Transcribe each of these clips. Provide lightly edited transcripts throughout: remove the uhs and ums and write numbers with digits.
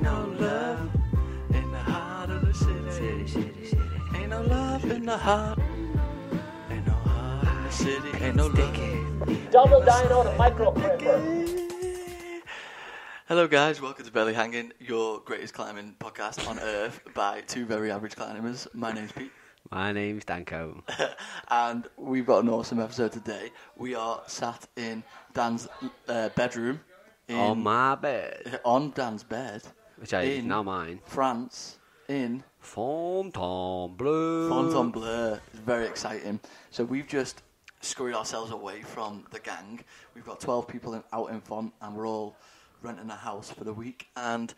no love in the heart of the city. Ain't no love in the heart. Ain't no heart in the city. Ain't no love. Double dyno to micro flipper. Hello guys, welcome to Belly Hanging, your greatest climbing podcast on earth by two very average climbers. My name's Pete. My name's Danko. And we've got an awesome episode today. We are sat in Dan's bedroom. On my bed. On Dan's bed. Which is now mine. France. In Fontainebleau. Fontainebleau. It's very exciting. So we've just scurried ourselves away from the gang. We've got 12 people out in Font, and we're all renting a house for the week. And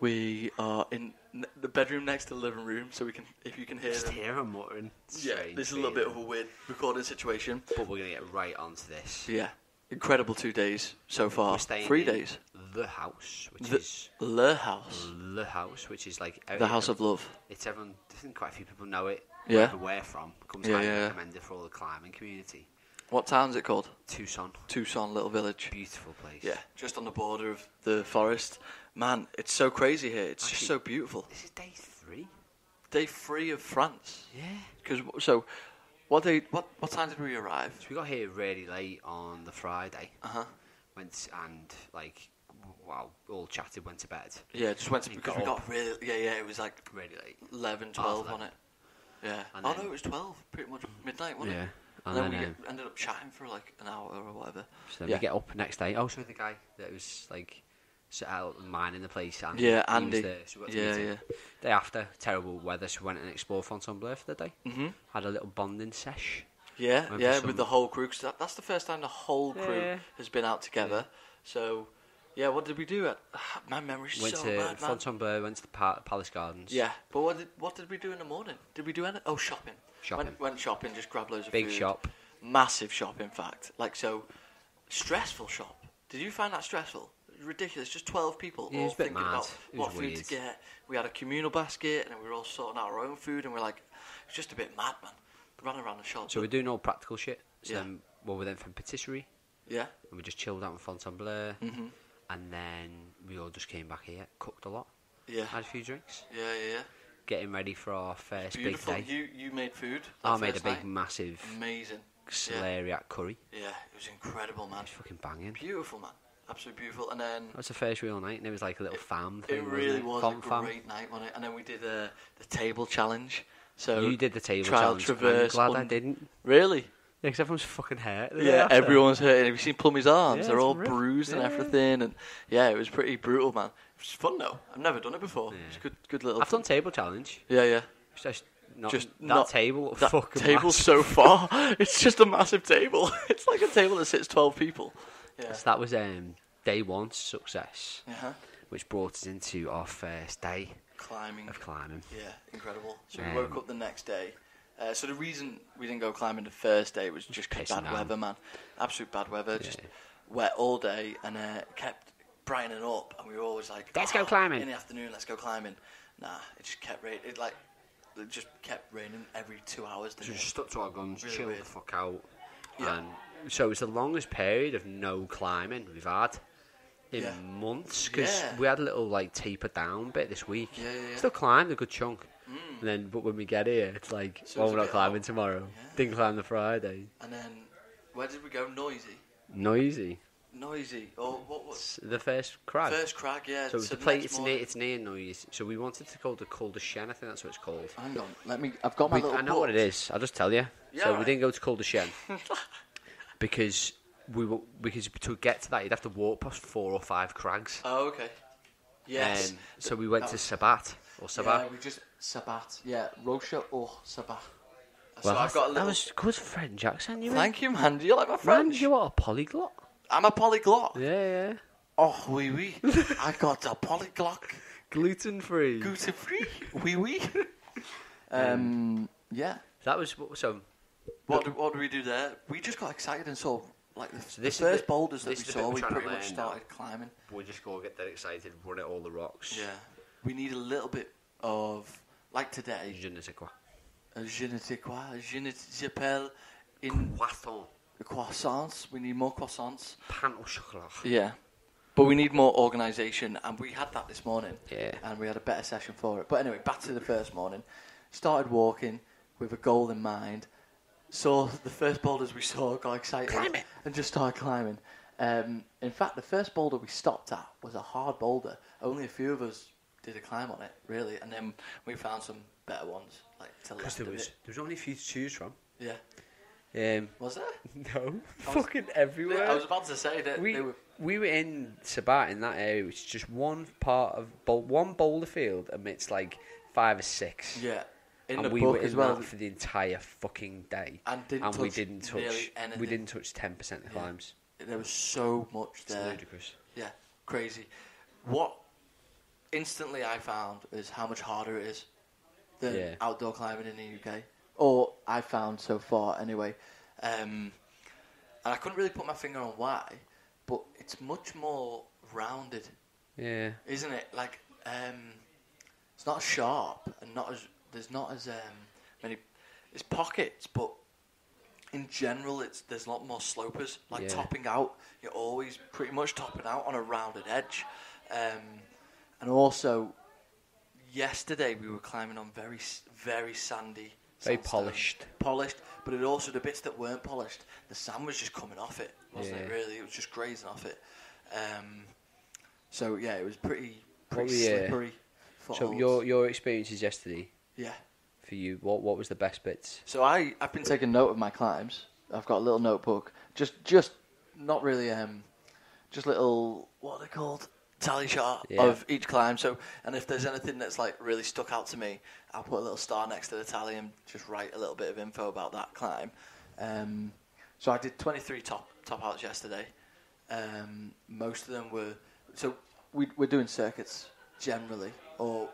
we are in the bedroom next to the living room, so we can, if you can hear Just them. hear them muttering. Yeah, this is a little bit of a weird recording situation. But we're going to get right onto this. Yeah. Incredible 2 days so far. We're staying 3 in days. The house, which is... Le House. The house, which is like... The House of Love. It's everyone... I think quite a few people know it. Yeah. Wherever we're from. Becomes Yeah, highly yeah. recommended for all the climbing community. What town's it called? Tucson. Tucson, little village. Beautiful place. Yeah, just on the border of the forest. Man, it's so crazy here. It's Actually, just so beautiful. This is day 3. Day 3 of France. Yeah. So, what time did we arrive? So we got here really late on the Friday. Uh-huh. Went and, like, wow, all chatted, went to bed. Yeah, just went to, You because got we up. got really, yeah, it was like Really late. 11, 12 Half on it. Yeah. And Oh then- no, it was 12, pretty much midnight, wasn't Yeah. it? And then then, we ended up chatting for like an hour or whatever. so then yeah. we get up next day. Oh, so the guy that was, like, set out mining the place. Andy, Yeah, he Andy. was there, so we got to Yeah, meet him. Day after, terrible weather, so we went and explored Fontainebleau for the day. Mm-hmm. Had a little bonding sesh. Yeah, Went yeah, for with the whole crew. 'Cause that's the first time the whole crew Yeah. has been out together. So, yeah, what did we do? My memory's Went so to bad, man. Fontainebleau, went to the Palace Gardens. Yeah, but what did we do in the morning? Did we do anything? Oh, shopping. Shopping. Went shopping, just grabbed loads of Big food. shop. Massive shop, in fact. Like, so, stressful shop. Did you find that stressful? It was ridiculous. Just 12 people Yeah, it all was a bit thinking mad. about It what was food weird. to get. We had a communal basket, and we were all sorting out our own food, and we're like, it's just a bit mad, man. Running around the shop. So we're doing all practical shit. So Yeah. then, well, we then from patisserie, Yeah. and we just chilled out in Fontainebleau. Mm-hmm. And then we all just came back here, cooked a lot, Yeah. had a few drinks, Yeah. getting ready for our first Beautiful. big day. You made food. I that made a first big, night. massive Amazing. celeriac curry. Yeah, it was incredible, man. It's fucking banging. Beautiful, man. Absolutely beautiful. And then That was the first real night, and it was like a little fam thing. it really wasn't was a Fam. great night, wasn't it? And then we did the table challenge. So You did the table trial challenge. traverse. I'm glad I didn't. Really? Yeah, because everyone's fucking hurt. the day Yeah, after. everyone's hurting. Have you seen Plummy's arms? Yeah, They're it's all ripped. bruised and Yeah. everything. And yeah, it was pretty brutal, man. It was fun though. I've never done it before. Yeah. It's good little. I've done table challenge. Yeah. It's just not Just that not- table. That fucking table's massive. so far. It's just a massive table. It's like a table that sits 12 people. Yeah. So that was day 1 success, Uh-huh. which brought us into our first day Climbing. of climbing. Yeah, incredible. So we woke Um, up the next day. So the reason we didn't go climbing the first day was just 'cause Pissing bad down. weather, man. Absolute bad weather. Just Yeah. wet all day, and it kept brightening up, and we were always like, Let's go climbing." in the afternoon. Let's go climbing. Nah, it just kept raining. It just kept raining every 2 hours. So didn't we it? just stuck to our guns, Really chilled weird. the fuck out. Yeah. And so it was the longest period of no climbing we've had in Yeah. months, because Yeah. we had a little like taper down bit this week. Yeah. Still climbed a good chunk. And then, but when we get here, it's like, So well, it's we're a not bit climbing odd. tomorrow. Yeah. Didn't climb the Friday. And then where did we go? Noisy. Noisy. Or what was It's the first crag. first crag? Yeah. So it's the the place. next It's morning- near Noisy. So we wanted to call the Cul de Chien. I think that's what it's called. Hang on. I've got my little. I know what it book. is. I'll just tell you. Yeah, so right. we didn't go to Cul de Chien because to get to that you'd have to walk past 4 or 5 crags. Oh, okay. Yes. So we went to Sabat or Yeah, Sabat. we just Sabat. Yeah, Rocha or Sabat. Well, so I've got a that little. was good French accent. You Thank you, man. Do you like my man. French? You are a polyglot. I'm a polyglot. Yeah. Oh, oui, oui. I got a polyglot. Gluten free. Gluten free. Oui, oui. Yeah. That was so. What do we do there? We just got excited and saw like the this is first the- boulders that we this is the bit saw. we're We trying to pretty much learn now. started climbing. We just go get that excited, run at all the rocks. Yeah. We need a little bit of like today. Je ne sais quoi. Je ne sais quoi. Je ne j'appelle in Croissant. croissants. We need more croissants. Pain au chocolat. Yeah. But we need more organisation, and we had that this morning. Yeah. And we had a better session for it. But anyway, back to the first morning. Started walking with a goal in mind. Saw the first boulders we saw, got excited. Climb it. And just started climbing. In fact, the first boulder we stopped at was a hard boulder. Only a few of us did a climb on it, really. And then we found some better ones, like to the left of it. There was only a few to choose from. Yeah. Was there? No. Fucking everywhere. I was about to say that we were in Sabat in that area, which is just one part of one boulder field amidst like 5 or 6. Yeah. And we were in that for the entire fucking day. And we didn't touch anything. We didn't touch 10% of the climbs. There was so much there. It's ludicrous. Yeah, crazy. What instantly I found is how much harder it is than outdoor climbing in the UK. Or I found so far anyway. And I couldn't really put my finger on why, but it's much more rounded. Yeah. Isn't it? Like, it's not as sharp and there's not as many. It's pockets, but in general, there's a lot more slopers. Like topping out, you're always pretty much topping out on a rounded edge. And also, yesterday we were climbing on very, very sandy. Very polished, but it also, the bits that weren't polished, the sand was just coming off it, wasn't it? Really, it was just grazing off it. So yeah, it was pretty slippery. So your experiences yesterday. Yeah. For you, what was the best bits? So I've been taking note of my climbs. I've got a little notebook, just not really just little, what are they called? Tally chart of each climb. So, and if there's anything that's like really stuck out to me, I'll put a little star next to the tally and just write a little bit of info about that climb. So I did 23 top outs yesterday. Most of them were, so we're doing circuits generally, or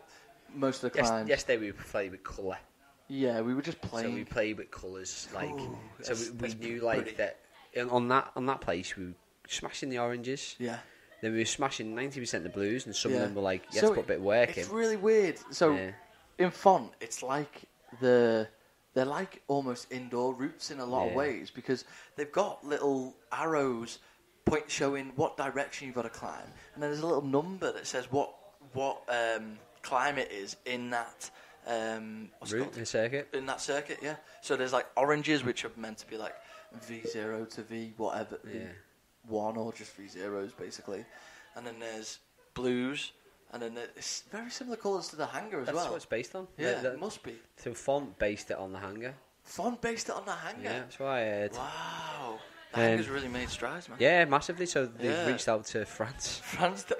most of the climbs. Yesterday we played with colour. Yeah, we were just playing. So we played with colours, like. Ooh, so we knew like pretty. That on that place we were smashing the oranges. Yeah. Then we were smashing 90% of the blues, and some of them were like, you have to put a bit of work in. It's really weird. So in font, it's like they're like almost indoor routes in a lot of ways, because they've got little arrows showing what direction you've got to climb, and then there's a little number that says what climb it is in that route in circuit. In that circuit, yeah. So there's like oranges, which are meant to be like V0 to V whatever. Yeah. V1 or just V0s basically, and then there's blues, and then it's very similar colours to the hanger as well. That's what it's based on. Yeah, it must be. So Font based it on the hanger. Font based it on the hanger. Yeah, that's what I heard. Wow, the hanger's really made strides, man. Yeah, massively. So they've reached out to France.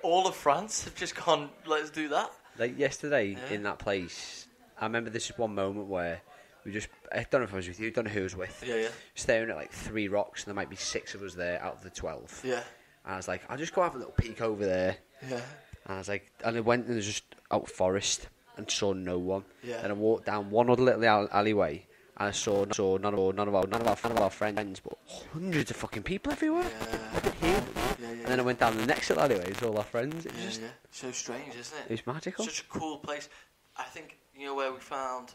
All of France have just gone, let's do that. Like yesterday in that place, I remember this is one moment where we just, I don't know if I was with you, I don't know who I was with. Yeah. Staring at like 3 rocks, and there might be 6 of us there out of the 12. Yeah. And I was like, I'll just go have a little peek over there. Yeah. And I was like, and I went and there's just out forest and saw no one. Yeah. And I walked down one other little alleyway, and I saw none of our friends, but hundreds of fucking people everywhere. Yeah. I could hear them. Yeah. And then I went down the next little alleyway, it was all our friends. It was just so strange, isn't it? It was magical. Such a cool place. I think, you know, where we found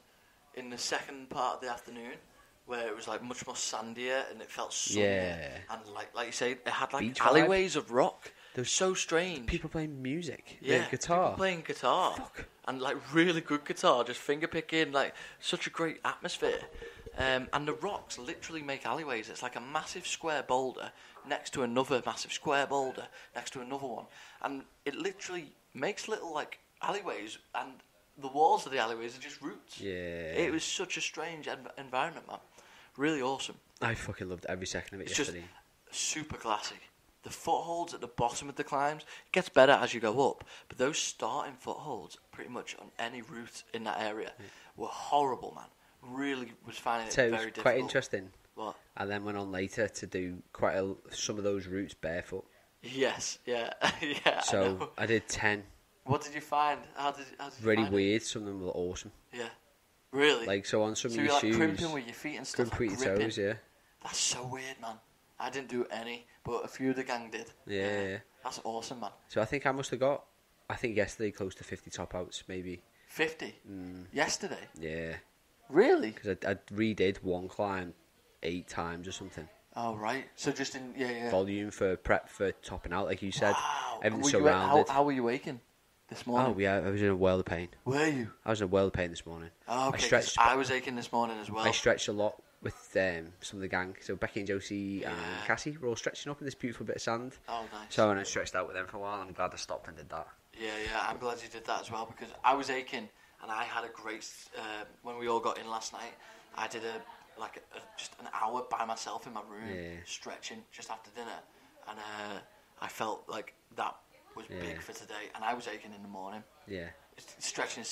in the second part of the afternoon, where it was like much more sandier and it felt sunnier, and like you say, it had like beach alleyways of rock. They were so strange. People playing music, guitar, people playing guitar, Fuck. And like really good guitar, just finger picking, like such a great atmosphere. And the rocks literally make alleyways. It's like a massive square boulder next to another massive square boulder next to another one, and it literally makes little like alleyways, and the walls of the alleyways are just roots. Yeah. It was such a strange environment, man. Really awesome. I fucking loved every second of it yesterday. Just super classy. The footholds at the bottom of the climbs, it gets better as you go up, but those starting footholds, pretty much on any route in that area, were horrible, man. Really was finding it very difficult. Quite interesting. What? And then went on later to do some of those routes barefoot. Yes, yeah. Yeah. So I did 10. What did you find? How did you really find weird. Some of them were awesome. Yeah. Really? Like, so on some of your like shoes. crimping with your feet and stuff. Crimping with your toes, yeah. That's so weird, man. I didn't do any, but a few of the gang did. Yeah. That's awesome, man. So I think I must have got, yesterday, close to 50 top outs, maybe. 50? Yesterday? Yeah. Really? Because I redid one climb 8 times or something. Oh, right. So just in, yeah. volume for prep for topping out, like you said. Wow. Everything's Were you- surrounded. How were you waking this morning? Oh, yeah, I was in a world of pain. Were you? I was in a world of pain this morning. Oh, okay. I stretched. I was aching this morning as well. I stretched a lot with some of the gang. So Becky and Josie and Cassie were all stretching up in this beautiful bit of sand. Oh, nice. So I stretched out with them for a while. I'm glad I stopped and did that. Yeah. I'm glad you did that as well, because I was aching and I had a great. When we all got in last night, I did just an hour by myself in my room stretching just after dinner, and I felt like that was big for today, and I was aching in the morning. Yeah. Stretching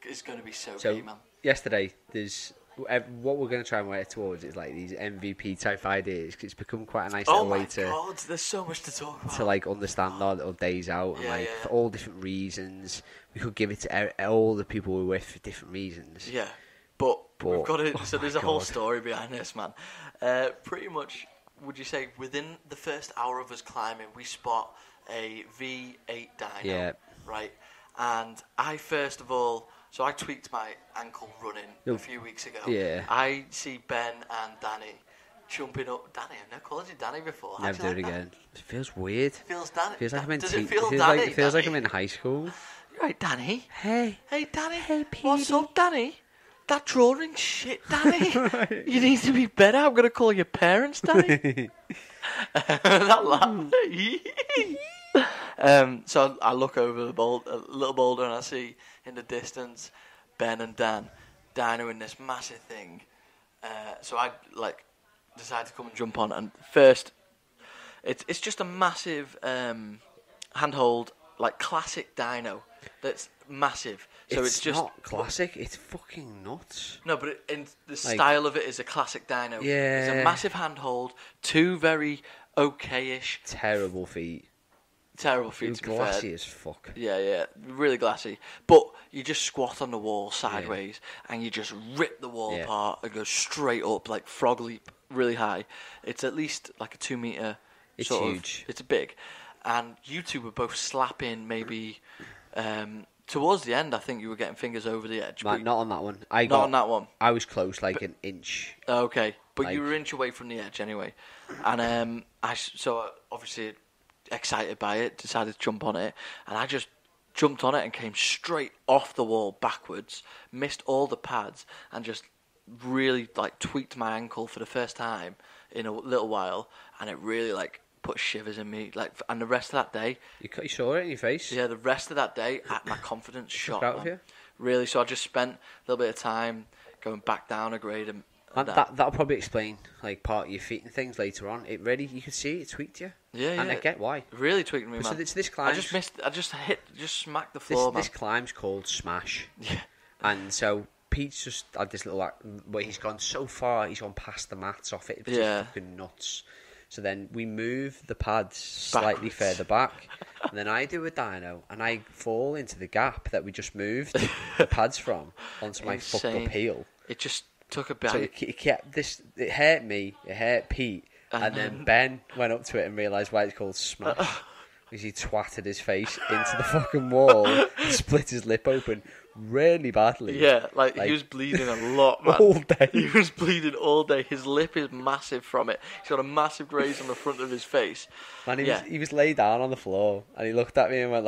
is going to be so key, man. Yesterday, there's what we're going to try and work towards is like these MVP type ideas. 'Cause it's become quite a nice little way to. Oh my god, there's so much to talk about. To like understand our little days out, and for all different reasons, we could give it to all the people we're with for different reasons. Yeah, but we've got it. Oh So there's a whole story behind this, man. Pretty much, would you say within the first hour of us climbing, we spot a V8 dyno, right? And I first of all, so I tweaked my ankle running a few weeks ago. Yeah. I see Ben and Danny jumping up. Danny, I've never called you Danny before. Never do it again. It feels weird. Feels Danny. Feels like I'm in. Does it feel feels Danny? like, it feels like I'm in high school. You right, Danny? Hey. Hey, Danny. Hey, Petey. What's up, Danny? That drawing's shit, Danny. You need to be better. I'm going to call your parents, Danny. That laugh. So I look over the little boulder, and I see in the distance Ben and Dan dynoing this massive thing. So I decided to come and jump on. And first, it's just a massive handhold, like classic dyno that's massive. So it's just not classic. It's fucking nuts. No, but in the style of it is a classic dyno. Yeah. It's a massive handhold, two very okay-ish. Terrible feet. Terrible feet, to be fair. Glassy as fuck. Yeah, really glassy. But you just squat on the wall sideways and you just rip the wall apart and go straight up, like frog leap, really high. It's at least like a 2 meter. It's huge. It's big. And you two were both slapping maybe towards the end. I think you were getting fingers over the edge. Not on that one. Not on that one. I was close, like an inch. Okay, but you were an inch away from the edge anyway. And so obviously excited by it, decided to jump on it, and I just jumped on it and came straight off the wall backwards, missed all the pads, and just really tweaked my ankle for the first time in a little while, and it really put shivers in me. And the rest of that day, you saw it in your face. Yeah, the rest of that day, my confidence shot. Out of you? Really, so I just spent a little bit of time going back down a grade and. That'll probably explain part of your feet and things later on. It really, you could see it tweaked you. Yeah, and I get why. It really tweaked me, so man. It's this climb. I just smacked the floor, man. This climb's called Smash. Yeah. And so Pete's just had this little where he's gone so far, he's gone past the mats off it. It's just fucking nuts. So then we move the pads slightly further back, and then I do a dyno, and I fall into the gap that we just moved the pads from onto my fucked up heel. It just took a bit. So it kept this. It hurt me. It hurt Pete, and then Ben went up to it and realised why it's called Smash. Because he twatted his face into the fucking wall and split his lip open really badly. Yeah, he was bleeding a lot, man. All day. He was bleeding all day. His lip is massive from it. He's got a massive graze on the front of his face. Man, he was laid down on the floor, and he looked at me and went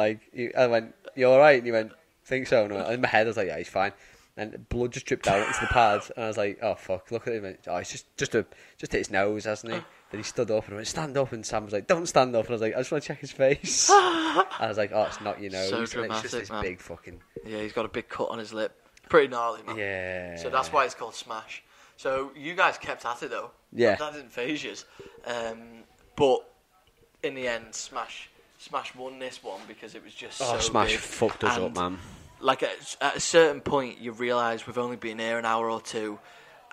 I went, "You all right?" And he went, "Think so." And in my head, I was like, "Yeah, he's fine." And blood just dripped out into the pads, and I was like, "Oh fuck! Look at him! Oh, it's just hit his nose, hasn't he?" Then he stood up and I went, "Stand up!" And Sam was like, "Don't stand up!" And I was like, "I just want to check his face." And I was like, "Oh, it's not your nose. So it's dramatic, just this man. big fucking." Yeah, he's got a big cut on his lip. Pretty gnarly, man. Yeah. So that's why it's called Smash. So you guys kept at it though. Yeah. That didn't phase you. But in the end, Smash won this one because it was just so Smash big. fucked us up, man. At a certain point, you realise we've only been here an hour or two,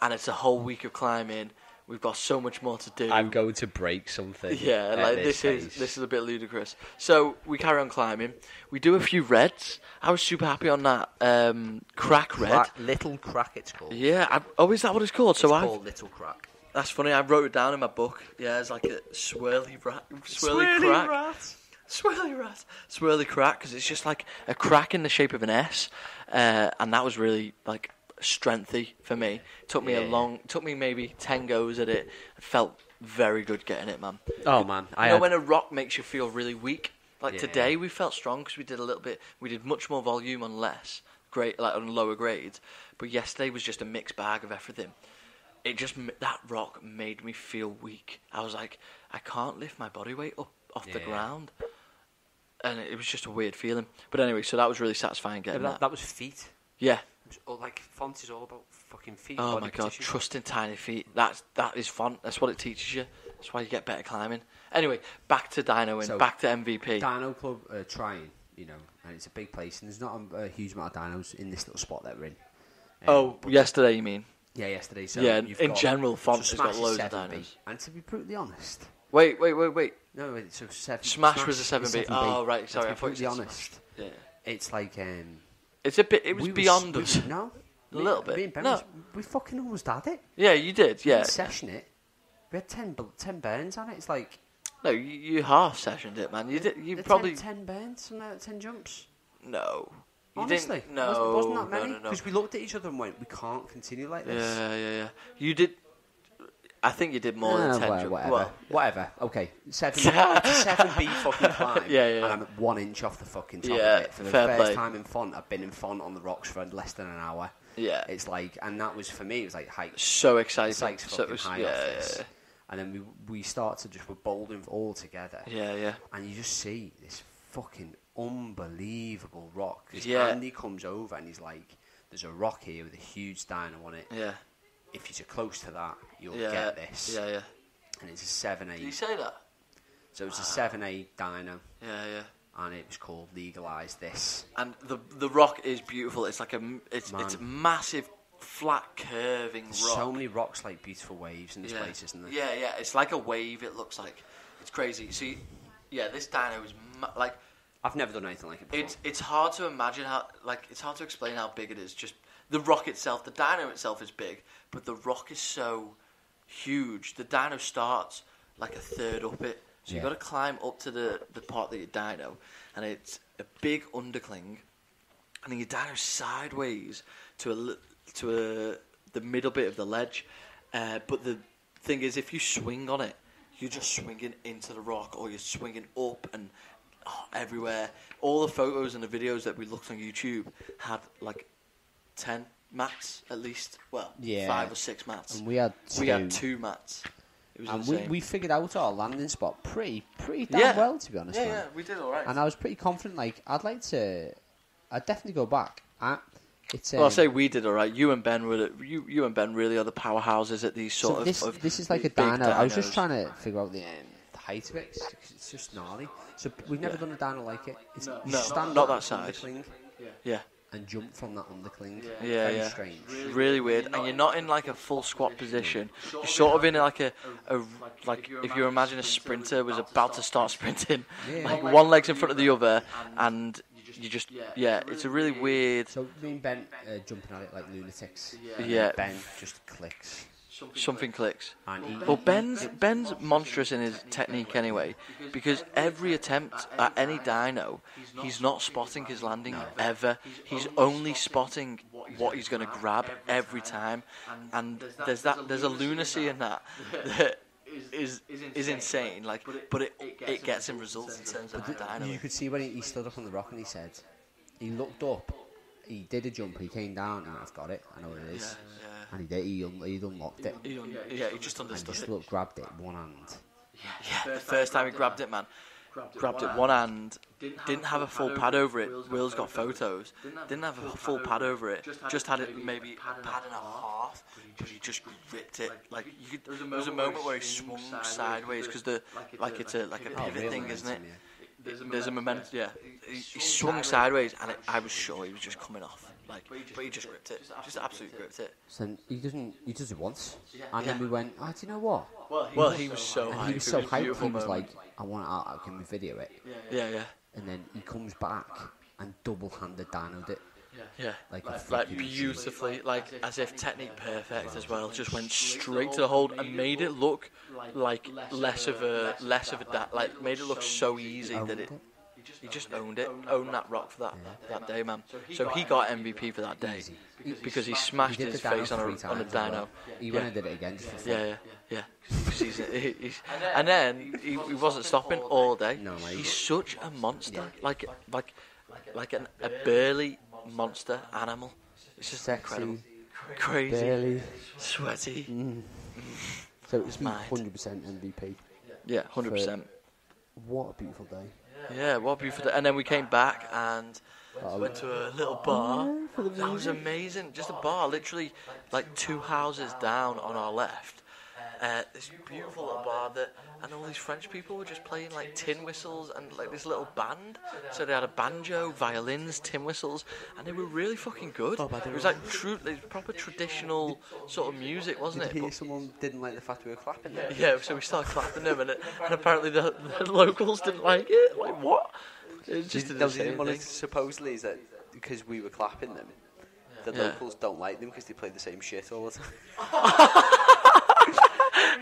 and it's a whole week of climbing. We've got so much more to do. I'm going to break something. Yeah, this is a bit ludicrous. So we carry on climbing. We do a few reds. I was super happy on that crack red. Little crack, it's called. Yeah. Is that what it's called? It's called Little Crack. That's funny. I wrote it down in my book. Yeah, it's like a swirly crack. Swirly crack, because it's just like a crack in the shape of an S, and that was really strengthy for me. Took me maybe 10 goes at it. Felt very good getting it, man. Oh man, You know when a rock makes you feel really weak? Like Yeah. today we felt strong because we did much more volume on less, on lower grades. But yesterday was just a mixed bag of everything. That rock made me feel weak. I was like, I can't lift my body weight up off the ground. And it was just a weird feeling. But anyway, so that was really satisfying getting that. That was feet. Yeah. Like font is all about fucking feet. Oh body my god, position. trusting tiny feet. That is fun. That's what it teaches you. That's why you get better climbing. Anyway, back to Dino and back to MVP. Dino Club trying, and it's a big place, and there's not a huge amount of dinos in this little spot that we're in. Yesterday you mean? Yeah, yesterday. So yeah, you've in got, general, Font so has got Smash loads is of 7B. dinos. And to be brutally honest, Wait. no, so Smash was a 7B. is Oh right, sorry. And to be brutally honest, Yeah. it's like It's a bit. It was beyond us. No, A little bit. Me and Ben No. we fucking almost had it. Yeah, you did. We Yeah. didn't session it. We had 10 burns on it. It's like No, you half sessioned it, man. You did. You the probably 10 burns, something like 10 jumps. no. You Honestly, didn't. No, wasn't that many? No. Because we looked at each other and went, we can't continue like this. Yeah. You did. I think you did more than 10 jumps. Whatever. Okay, 7B fucking climb. Yeah. And I'm at 1 inch off the fucking top Yeah, of it. For the fair first play. time in Font, I've been in Font on the rocks for less than an hour. Yeah. It's like, and that was for me. It was like height. So exciting. Sykes So it fucking was. high off this. And then we start to we're bouldering all together. Yeah. And you just see this fucking unbelievable rock. 'Cause Yeah. Andy comes over and he's like, there's a rock here with a huge dino on it. Yeah. If you're close to that, you'll Yeah. get this. Yeah. And it's a 7A. Did you say that? So it's a 7A dino. Yeah. And it was called Legalize This. And the rock is beautiful. It's like it's Man. massive, flat, curving There's rock. so many rocks like beautiful waves in this place, isn't there? Yeah. It's like a wave. It looks like it's crazy. See, this dino is like I've never done anything like it before. it's hard to imagine it's hard to explain how big it is. Just the rock itself, the dino itself is big, but the rock is so huge. The dino starts like a third up it. So you've got to climb up to the part that you dino, and it's a big undercling, and then you dino sideways to the middle bit of the ledge. But the thing is, if you swing on it, you're just swinging into the rock, or you're swinging up and everywhere. All the photos and the videos that we looked on YouTube had like 10 mats at least. Well, 5 or 6 mats. And we had 2 mats. It was and insane. we figured out our landing spot pretty damn well, to be honest. Yeah, man. we did all right. And I was pretty confident. Like, I'd definitely go back. It's Well, I'll say we did all right. You and Ben you and Ben really are the powerhouses at these sort of. This is like a big dino. I was just dinos. trying to figure out the height of it. 'Cause it's just gnarly. So we've never done a dino like it. It's, you No, stand not up that on the size. undercling Yeah. and jump from that undercling. Yeah, Very yeah. strange. Really weird, and you're not in like a full squat position. You're sort of in like a like if you imagine a sprinter was about to start sprinting, like one leg's in front of the other, and you just it's a really weird. So me and Ben jumping at it like lunatics. Yeah. And Ben just clicks. Something clicks. And he, Well, Ben's monstrous in his technique anyway, because every attempt at any dino, he's not spotting his landing ever. He's only spotting what he's going to grab every time, and there's a lunacy in that is insane. Like, but it gets him results in terms of the dino. you could see when he stood up on the rock and he said, he looked up, he did a jump, he came down, and I've got it, I know what it is. And he did, he unlocked it. He just And understood just it. grabbed it one hand. Yeah, the first time he grabbed it, man. Grabbed it one hand, didn't have a full pad over it. Will's got photos. Didn't have a full pad over it. Just had it maybe a pad and a half, but he just gripped it. Like there was a moment where he swung sideways because it's a pivot thing, isn't it? There's a moment, yeah. He swung sideways, and I was sure he was just coming off. Like, but he just gripped it. Just absolutely gripped it. So he does it once, and then we went, oh, do you know what? Well, he was so hyped. And he was so It a hyped. He beautiful was moment. like, I want it out. Can we video it? Yeah. And then he comes back and double-handed dinoed it. Yeah, Like a like fucking beautifully, like as if technique perfect as well. Just went straight to the hold and made it look like less of a like made it look so easy that he just owned that rock for that day, man. So he got MVP for that day because he smashed He did his the dino face on 3 a times as dino. well. He went and did it again just for fun. Yeah. And then he wasn't stopping all day. No, mate. He's such a monster, like a burly monster animal. It's just Sexy, incredible, crazy, barely. sweaty. So it's Mad. 100% MVP. Yeah, 100%. What a beautiful day. Yeah, what a beautiful day. And then we came back and went to a little bar. for the That was amazing. Just a bar, literally like 2 houses down on our left. This beautiful little bar and all these French people were just playing like tin whistles and like this little band. So they had a banjo, violins, tin whistles, and they were really fucking good. It was like proper traditional sort of music, wasn't Did it? you hear But- someone didn't like the fact we were clapping there? yeah, so we started clapping them, and apparently the locals didn't like it. Like what? It was just No, the they didn't same want thing. to, supposedly is that because we were clapping them, the Yeah. locals don't like them because they play the same shit all the time.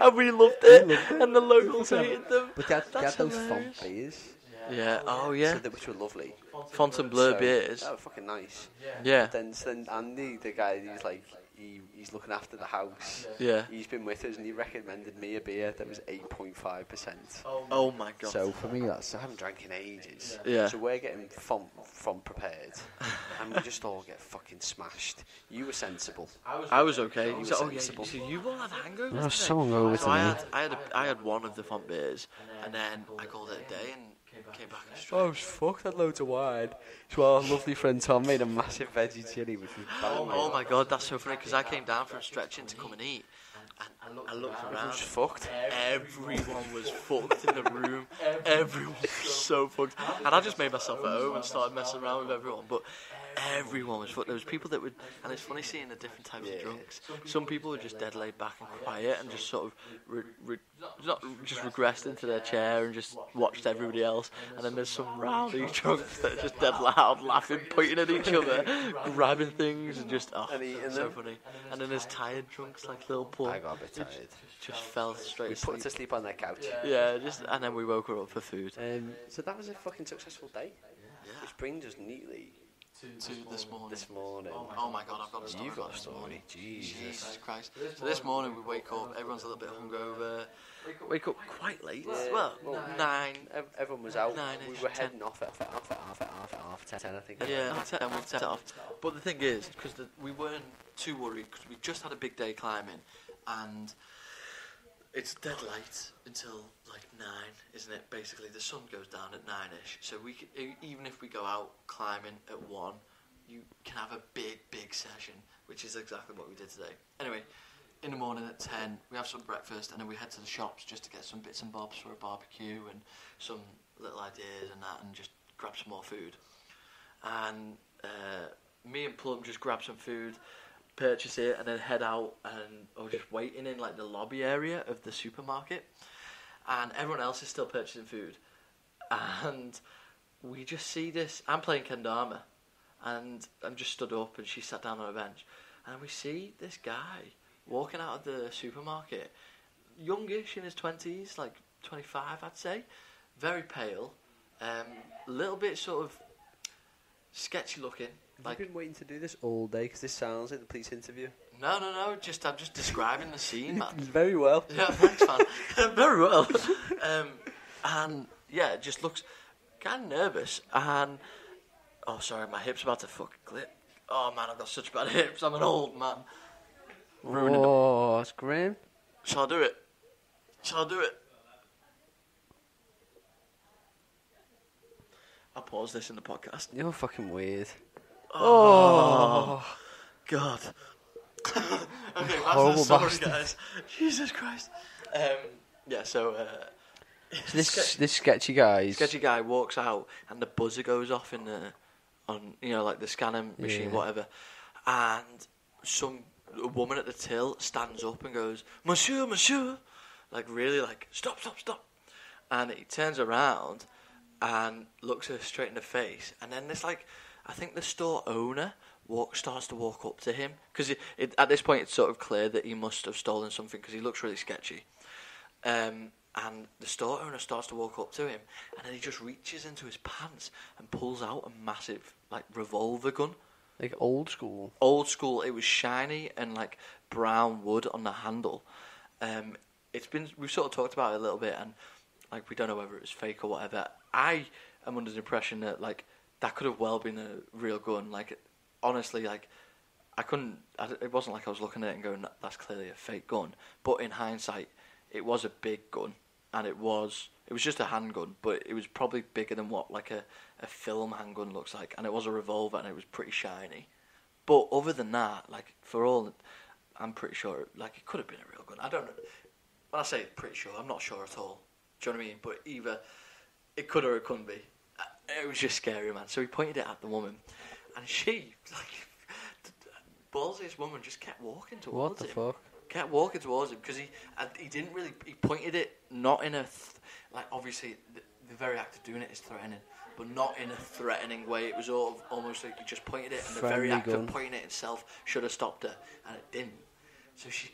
And we loved it, and the locals hated them. But they had That's those hilarious. font beers, Yeah. Oh yeah. which were lovely. Fontainebleau So, beers. That was fucking nice. Yeah. Then Andy, the guy who's like, he's looking after the house. Yeah. He's been with us and he recommended me a beer that was 8.5%. Oh my god. So for me, that's I haven't drank in ages. Yeah. So we're getting font prepared, and we just all get fucking smashed. You were sensible. I was okay. You So, were yeah, sensible. so you all had hangovers. I was today? so hungover So I had one of the font beers, and then I called it a day and came back and straight. I was fucked. Had loads of wine. So our lovely friend Tom made a massive veggie chili, which was banging. Oh my god, that's so funny because I came down from stretching to come and eat, and I looked I around. was fucked. Everyone was fucked in the room. Everyone was so fucked. And I just made myself at home and started messing around with everyone. But everyone was fucked. There was people that would, and it's funny seeing the different types of drunks. Some people were just dead laid back and quiet and just sort of not just regressed into their chair and just watched everybody else. And then there's some rowdy drunks that are just dead loud, laughing, pointing at each other, grabbing things and just And eating so them. funny. And then there's tired drunks like Lil Paul. I got a bit tired. Just fell straight We put her asleep. to sleep on their couch. Yeah, and then we woke her up for food. So that was a fucking successful day. Which brings us neatly To this morning. this morning. Oh my god, I've got a story. You've got a about this story. morning. Jesus. Jesus Christ. So this morning we wake up, everyone's a little bit hungover. Wake up quite late. Well, 9. Everyone was out. 9-ish, We were 10. heading off at half 10, I think. Yeah, and we set off. But the thing is, because we weren't too worried, because we just had a big day climbing, and it's dead late until like 9, isn't it? Basically, the sun goes down at 9ish. So we could, even if we go out climbing at 1, you can have a big session, which is exactly what we did today. Anyway, in the morning at 10, we have some breakfast, and then we head to the shops just to get some bits and bobs for a barbecue and some little ideas and that, and just grab some more food. And me and Plum just grab some food, purchase it, and then head out, and or just waiting in like the lobby area of the supermarket, and everyone else is still purchasing food, and we just see this. I'm playing kendama, and I'm just stood up, and she sat down on a bench, and we see this guy walking out of the supermarket, youngish in his 20s, like 25 I'd say, very pale, little bit sort of sketchy looking. Have you been waiting to do this all day? Because this sounds like the police interview. No, I'm just describing the scene, man. Very well. Yeah, thanks, man. Very well. And yeah, it just looks kind of nervous. And oh, sorry, my hip's about to fucking clip. Oh man, I've got such bad hips. I'm an old man. Ruining them. Oh, that's grim. Shall I do it? Shall I do it? I'll pause this in the podcast. You're fucking weird. Oh, God. Okay, that's the Horrible story, bastard. guys. Jesus Christ. Yeah, so So this sketchy guy's... sketchy guy walks out, and the buzzer goes off in like the scanning machine, Yeah. whatever, and a woman at the till stands up and goes, "Monsieur, monsieur," like really, like stop, and he turns around and looks her straight in the face, and then this like, I think the store owner starts to walk up to him, because at this point it's sort of clear that he must have stolen something because he looks really sketchy. And the store owner starts to walk up to him, and then he just reaches into his pants and pulls out a massive like revolver gun. Like old school. Old school. It was shiny and like brown wood on the handle. we've sort of talked about it a little bit, and like we don't know whether it was fake or whatever. I am under the impression that like that could have well been a real gun. Like honestly, like it wasn't like I was looking at it and going, that's clearly a fake gun. But in hindsight, it was a big gun, and it was just a handgun, but it was probably bigger than what like a film handgun looks like, and it was a revolver, and it was pretty shiny. But other than that, like for all, I'm pretty sure like it could have been a real gun. I don't know. When I say pretty sure, I'm not sure at all. Do you know what I mean? But either it could or it couldn't be. It was just scary, man. So he pointed it at the woman, and she, like, ballsiest woman, just kept walking towards him. What the fuck? Kept walking towards him because he didn't really. He pointed it not in a like obviously the very act of doing it is threatening, but not in a threatening way. It was almost like he just pointed it, and the very act of pointing it itself should have stopped her, and it didn't. So she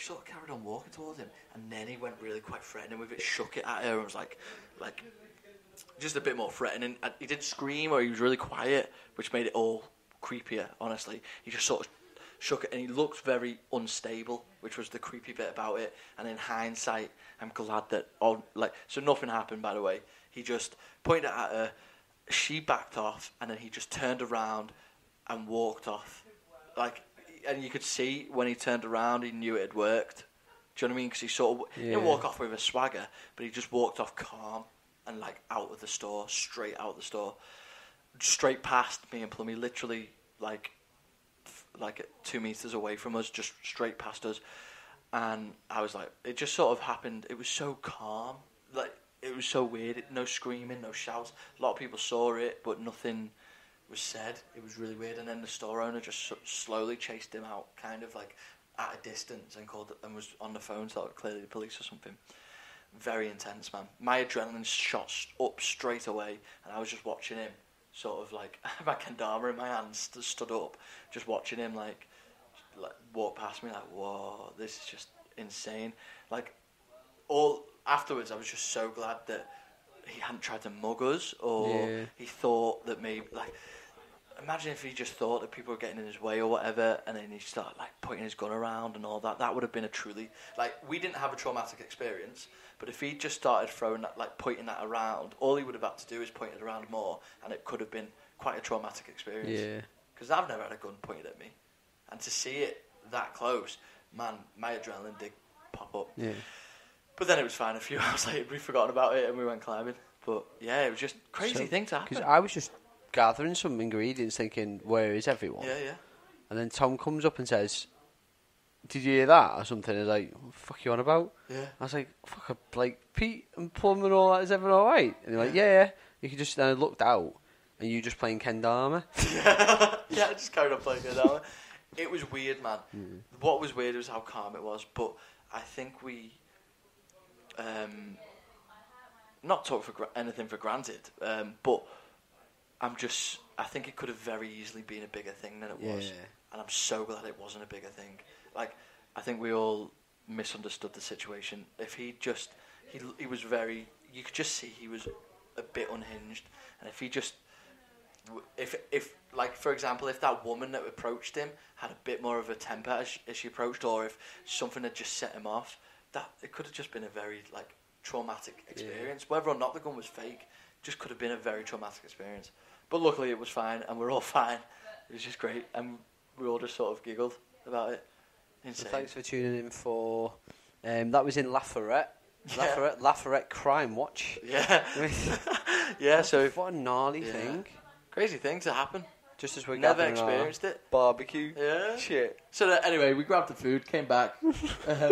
sort of carried on walking towards him, and then he went really quite threatening with it, shook it at her, and was like just a bit more threatening. He didn't scream, or he was really quiet, which made it all creepier, honestly. He just sort of shook it, and he looked very unstable, which was the creepy bit about it. And in hindsight, I'm glad that so nothing happened, by the way. He just pointed at her, she backed off, and then he just turned around and walked off. And you could see when he turned around, he knew it had worked. Do you know what I mean? Because he sort of he didn't walk off with a swagger, but he just walked off calm and like out of the store, straight out of the store, straight past me and Plummy, literally like 2 meters away from us, just straight past us. And I was like, it just sort of happened. It was so calm, like it was so weird. No screaming, no shouts. A lot of people saw it, but nothing was said. It was really weird. And then the store owner just slowly chased him out, kind of like at a distance, and called and was on the phone, so clearly the police or something. Very intense, man. My adrenaline shot up straight away, and I was just watching him, sort of like my kendama in my hand, stood up, just watching him like walk past me, like, whoa, this is just insane. Like all afterwards, I was just so glad that he hadn't tried to mug us, or he thought that maybe like. Imagine if he just thought that people were getting in his way or whatever, and then he started like pointing his gun around and all that. That would have been a truly like we didn't have a traumatic experience, but if he just started throwing that, like pointing that around, all he would have had to do is point it around more, and it could have been quite a traumatic experience. Yeah. Because I've never had a gun pointed at me, and to see it that close, man, my adrenaline did pop up. Yeah. But then it was fine. A few hours later, we forgot about it and we went climbing. But yeah, it was just crazy thing to happen. Because I was just gathering some ingredients, thinking, where is everyone? Yeah. And then Tom comes up and says, "Did you hear that?" or something. He's like, "What the fuck are you on about?" Yeah. I was like, "Fuck, like Pete and Plum and all that. Is everyone all right?" And they're like, "Yeah." You could just. Then I looked out, and you just playing kendama. Yeah, I just carried on playing kendama. It was weird, man. What was weird was how calm it was. But I think we, not took anything for granted, but. I think it could have very easily been a bigger thing than it was. And I'm so glad it wasn't a bigger thing. Like, I think we all misunderstood the situation. If he was very, you could just see he was a bit unhinged. And if he just, if like, for example, if that woman that approached him had a bit more of a temper as she approached, or if something had just set him off, it could have just been a very, like, traumatic experience. Whether or not the gun was fake, just could have been a very traumatic experience. But luckily it was fine, and we're all fine. It was just great, and we all just sort of giggled about it. Insane. So thanks for tuning in for... that was in Lafayette. Lafayette Crime Watch. Yeah. Yeah, so... What a gnarly thing. Crazy thing to happen. Just as we never experienced it. Barbecue. Yeah. Shit. So anyway, we grabbed the food, came back,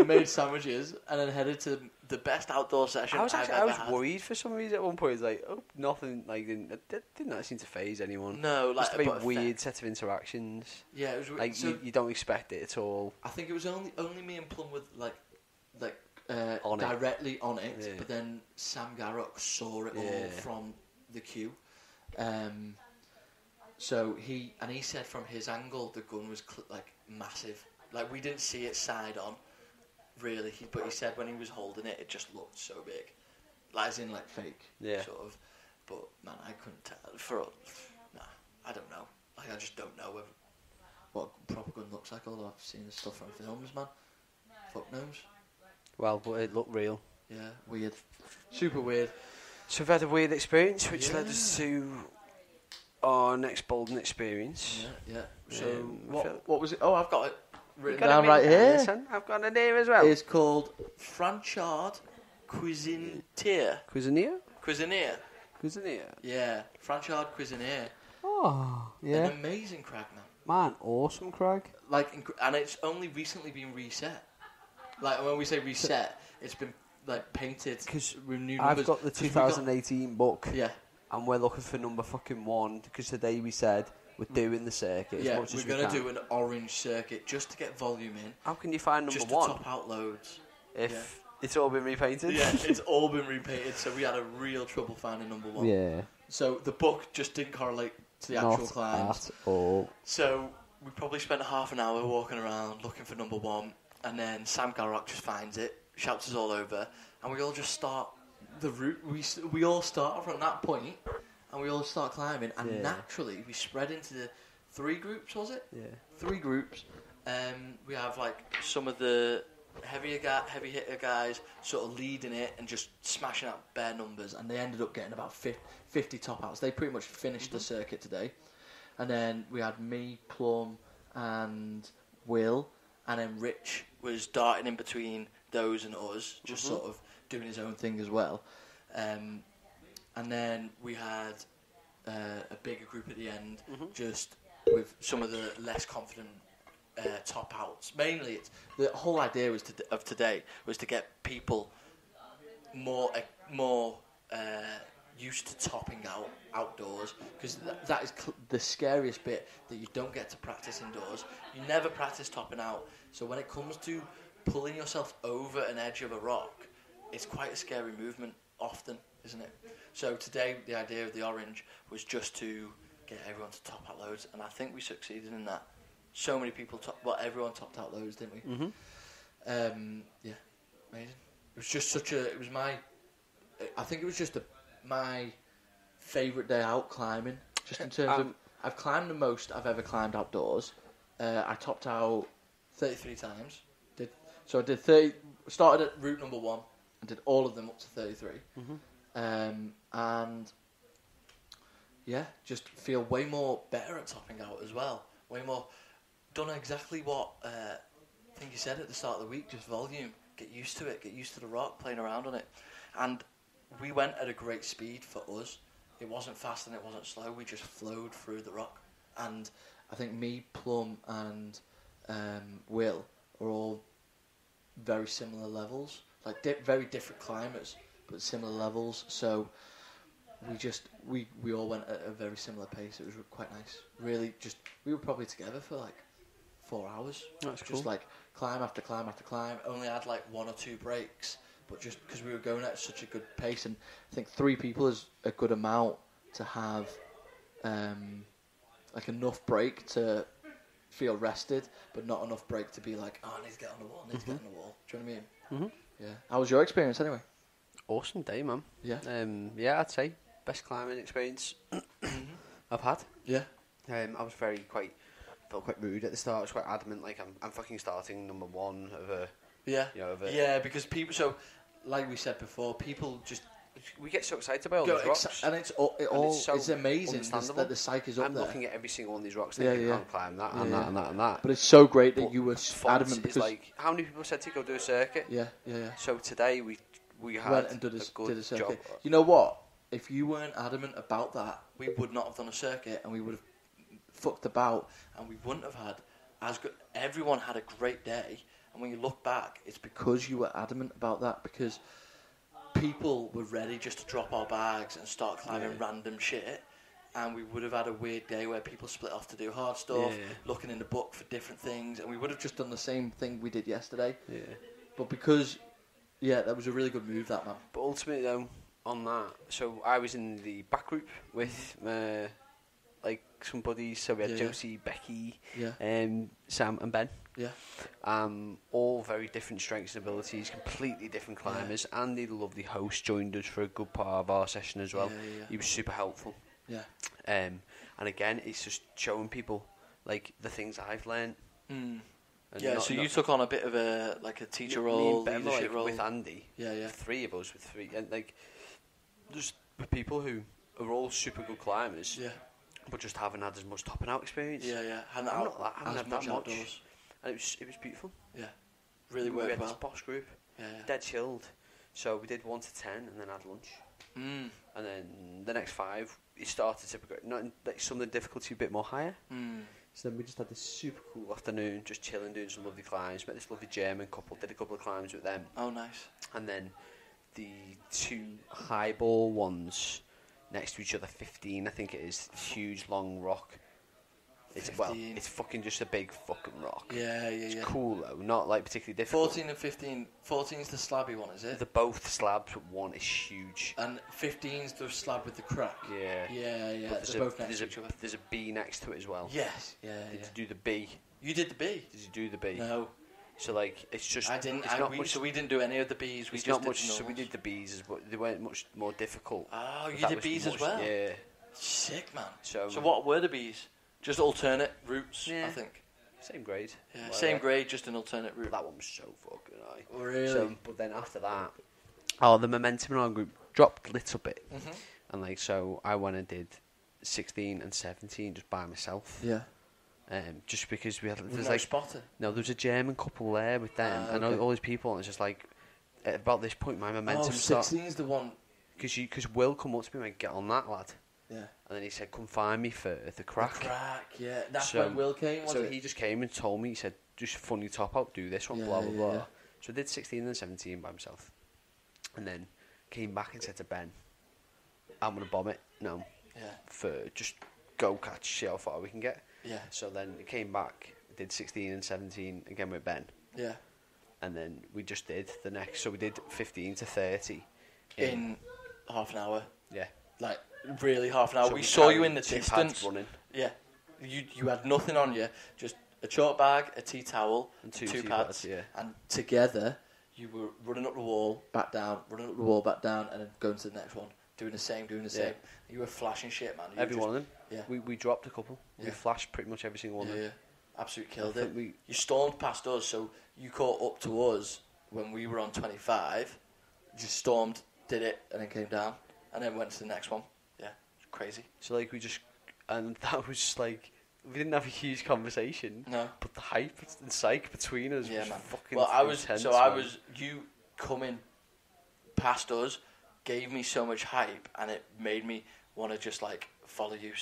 made sandwiches, and then headed to the best outdoor session I was had. worried for some reason at one point. It's like, nothing, like, didn't seem to faze anyone. No, like, just a very weird set of interactions. Yeah, it was weird. Like, so you don't expect it at all. I think it was only me and Plum with on directly on it, but then Sam Garrock saw it all from the queue. So he said from his angle the gun was like massive. Like, we didn't see it side on, really. But he said when he was holding it, it just looked so big, like as in like fake, sort of. But man, I couldn't tell. I don't know. Like, I just don't know what a proper gun looks like. Although I've seen the stuff from films, man. Fuck knows. well, but it looked real. Yeah, weird. Super weird. So we've had a weird experience, which led us to our next Bolden experience. Yeah. So I feel- what was it? Oh, I've got it You written got it down right written down, here. listen, I've got it here as well. It's called Franchard Cuisinier. Cuisinier? Cuisinier. Yeah, Franchard Cuisinier. Oh, An amazing crag, man. Man, awesome, Craig. And it's only recently been reset. Like when we say reset, it's been like painted with new numbers. I've got the 2018 book. Yeah. And we're looking for number fucking 1 because today we said we're doing the circuit as Yeah, much as we're we going to can. do an orange circuit just to get volume in. How can you find number just 1 to top out loads. if it's all been repainted? Yeah, it's all been repainted, so we had a real trouble finding number 1. Yeah. So the book just didn't correlate to the actual climbs. At all. So we probably spent half an hour walking around looking for number 1, and then Sam Garrock just finds it, shouts us all over, and we all just start the route. We all start from that point, and we all start climbing, and naturally we spread into the 3 groups. Was it? Yeah. 3 groups. We have like some of the heavy hitter guys sort of leading it and just smashing out bare numbers, and they ended up getting about 50 top outs. They pretty much finished the circuit today. And then we had me, Plum, and Will, and then Rich was darting in between those and us, just sort of doing his own thing as well. And then we had a bigger group at the end, just with some of the less confident top outs. Mainly, the whole idea of today was to get people more used to topping out outdoors, because that is the scariest bit, that you don't get to practice indoors. You never practice topping out, so when it comes to pulling yourself over an edge of a rock, it's quite a scary movement often, isn't it? So today the idea of the orange was just to get everyone to top out loads, and I think we succeeded in that. So many people everyone topped out loads, didn't we? Yeah, amazing. It was just I think it was just my favourite day out climbing, just in terms of, I've climbed the most I've ever climbed outdoors. I topped out 33 times. I did 30, started at route number 1 and did all of them up to 33. And yeah, just feel way more better at topping out as well. Way more, done exactly what I think you said at the start of the week, just volume. Get used to it, get used to the rock, playing around on it. And we went at a great speed for us. It wasn't fast and it wasn't slow. We just flowed through the rock. And I think me, Plum, and Will are all very similar levels. Like very different climbers, but similar levels. So we all went at a very similar pace. It was quite nice. Really, we were probably together for like 4 hours. That's cool. Just like climb after climb after climb. Only had like 1 or 2 breaks. But just because we were going at such a good pace, and I think 3 people is a good amount to have, like enough break to feel rested, but not enough break to be like, oh, I need to get on the wall, I need to get on the wall. Do you know what I mean? Yeah. How was your experience anyway? Awesome day, man. Yeah. Yeah, I'd say best climbing experience I've had. Yeah. I was felt quite rude at the start. I was quite adamant, like I'm fucking starting number 1 of a. Yeah. You know, yeah, because people. So, like we said before, people just we get so excited by all these rocks, and it's amazing that the psyche is up I'm there. looking at every single one of these rocks, thinking, you can't climb that and that and that and that. But it's so great that you were adamant, because like, how many people said to go do a circuit? Yeah. So today we had went and did a good a circuit. job. You know what? If you weren't adamant about that, we would not have done a circuit, and we would have fucked about, and we wouldn't have had as good. Everyone had a great day, and when you look back, it's because you were adamant about that, because people were ready just to drop our bags and start climbing random shit, and we would have had a weird day where people split off to do hard stuff, looking in the book for different things, and we would have just done the same thing we did yesterday. Yeah. But because, that was a really good move, that, man. But ultimately, though, on that, so I was in the back group with like some buddies. So we had Josie, Becky, Sam, and Ben. Yeah. All very different strengths and abilities, completely different climbers. Andy, the lovely host, joined us for a good part of our session as well. He was super helpful. Yeah. And again, it's just showing people like the things I've learned. And Yeah, so you took on a bit of a teacher role, me and Ben, leadership role. with Andy. Yeah. Three of us with three, and there's people who are all super good climbers. Yeah. But just haven't had as much topping out experience. Yeah. I haven't had that much. And it was beautiful. Yeah. Really we worked had well. this boss group. Yeah. Dead chilled. So we did 1 to 10 and then had lunch. And then the next 5, it started to progress. Some of the difficulty a bit more higher. So then we just had this super cool afternoon, just chilling, doing some lovely climbs. Met this lovely German couple, did a couple of climbs with them. Oh, nice. And then the 2 highball ones next to each other, 15, I think it is. Huge, long rock. It's fucking just a big fucking rock. Yeah. It's cool though, not like particularly difficult. 14 and 15. 14's the slabby one, is it? They're both slabs, but one is huge. And 15's the slab with the crack. Yeah. But they're both next to each other. There's a B next to it as well. Yes. Yeah. Did you do the B? You did the B? Did you do the B? No. So it's just. I didn't. It's not much. So we didn't do any of the B's. We it's just not did much. the So we did the B's, but they weren't much more difficult. Oh, you That did was B's as much- well. Yeah. Sick, man. So what were the B's? Just alternate routes, Yeah. I think. Same grade. Yeah, Well, same grade, just an alternate route. That one was so fucking high. Oh, really? So, but then after that, the momentum in our group dropped a little bit, and so I went and did 16 and 17 just by myself. Yeah. Just because we had There's no spotter. No, there was a German couple there with them and all these people, and it's just like at about this point my momentum started. 16's the one. Because Will come up to me and went, "Get on that, lad." Yeah. And then he said, "Come find me for the crack." The crack, yeah. That's So- when Will came, was So it? he just came and told me, he said, "Just funny top out, do this one, Yeah, blah blah yeah, blah." yeah. So I did 16 and 17 by himself, and then came back and said to Ben, "I'm gonna bomb it now. Yeah. For just go catch, see how far we can get." Yeah. So then it came back, did 16 and 17 again with Ben, Yeah. and then we just did the next. So we did 15 to 30 In half an hour. yeah. Like, really half an hour. So we saw you carried in the 2 pads distance. running. Yeah. You had nothing on you, just a chalk bag, a tea towel, And two two pads, pads, yeah. and together you were running up the wall, back down, running up the wall, back down, and then going to the next one, doing the same. You were flashing shit, man. Every one of them. Yeah. We dropped a couple. We Yeah. flashed pretty much every single one of them. Yeah. Absolutely killed I it. think You stormed past us, so you caught up to us when we were on 25. Just stormed, did it, and then came down, and then went to the next one. Yeah, it's crazy. So we just, and that was just we didn't have a huge conversation. No. But the hype and psych between us Yeah, was man. fucking Well, intense, you coming past us gave me so much hype, and it made me want to just follow you.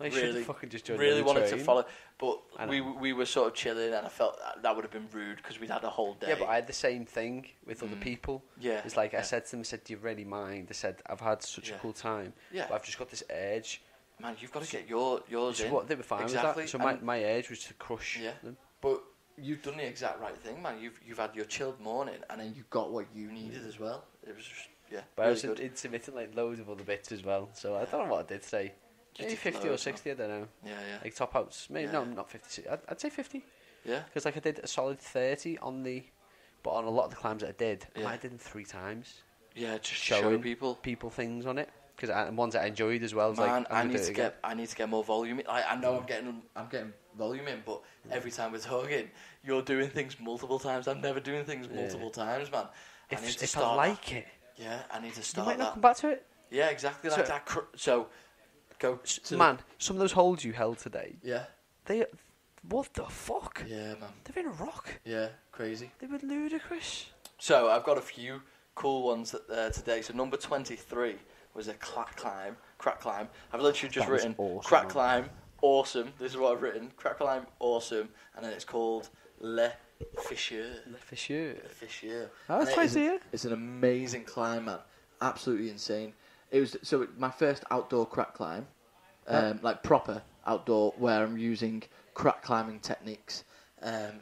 I should have fucking just joined really the wanted train. to follow, but I know. we were sort of chilling, and I felt that would have been rude because we'd had a whole day. Yeah, but I had the same thing with other people. Yeah, It's like I yeah. said to them, I said, "Do you really mind?" I said, "I've had such a Yeah. cool time. Yeah. But I've just got this urge." Man, you've got to get yours Which is in. what they were fine Exactly. with that. So my urge was to crush Yeah. them. But you've done the exact right thing, man. You've had your chilled morning, and then you got what you needed as well. It was just But I really was good. intermittent loads of other bits as well. So I don't know what I did today. You Maybe did 50 or loads, 60, I don't know. Yeah. Like top outs. Maybe Yeah. no, not 50. I'd say 50. Yeah. Because I did a solid 30 but on a lot of the climbs that I did, Yeah. I did them 3 times. Yeah, just Showing show people. things on it. Because ones that I enjoyed as well. Man, I need to get. get more volume. I know I'm getting volume in, but every time we're talking, you're doing things multiple times. I'm never doing things multiple times, man. I need to If start I like it, Yeah, I need to you start might not that. come back to it. Yeah, exactly like So- that. So, go to Man, some of those holds you held today, Yeah, what the fuck? yeah, man. They're in a rock. Yeah, crazy. They were ludicrous. So I've got a few cool ones today. So number 23 was a crack climb. I've literally just That was written awesome, crack man. climb, awesome. This is what I've written. Crack climb, awesome, and then it's called Le Fisher. For sure. Le Fisher. Oh, that's And it nice is to hear. It's an amazing climb, man. Absolutely insane. It was my first outdoor crack climb, like proper outdoor, where I'm using crack climbing techniques.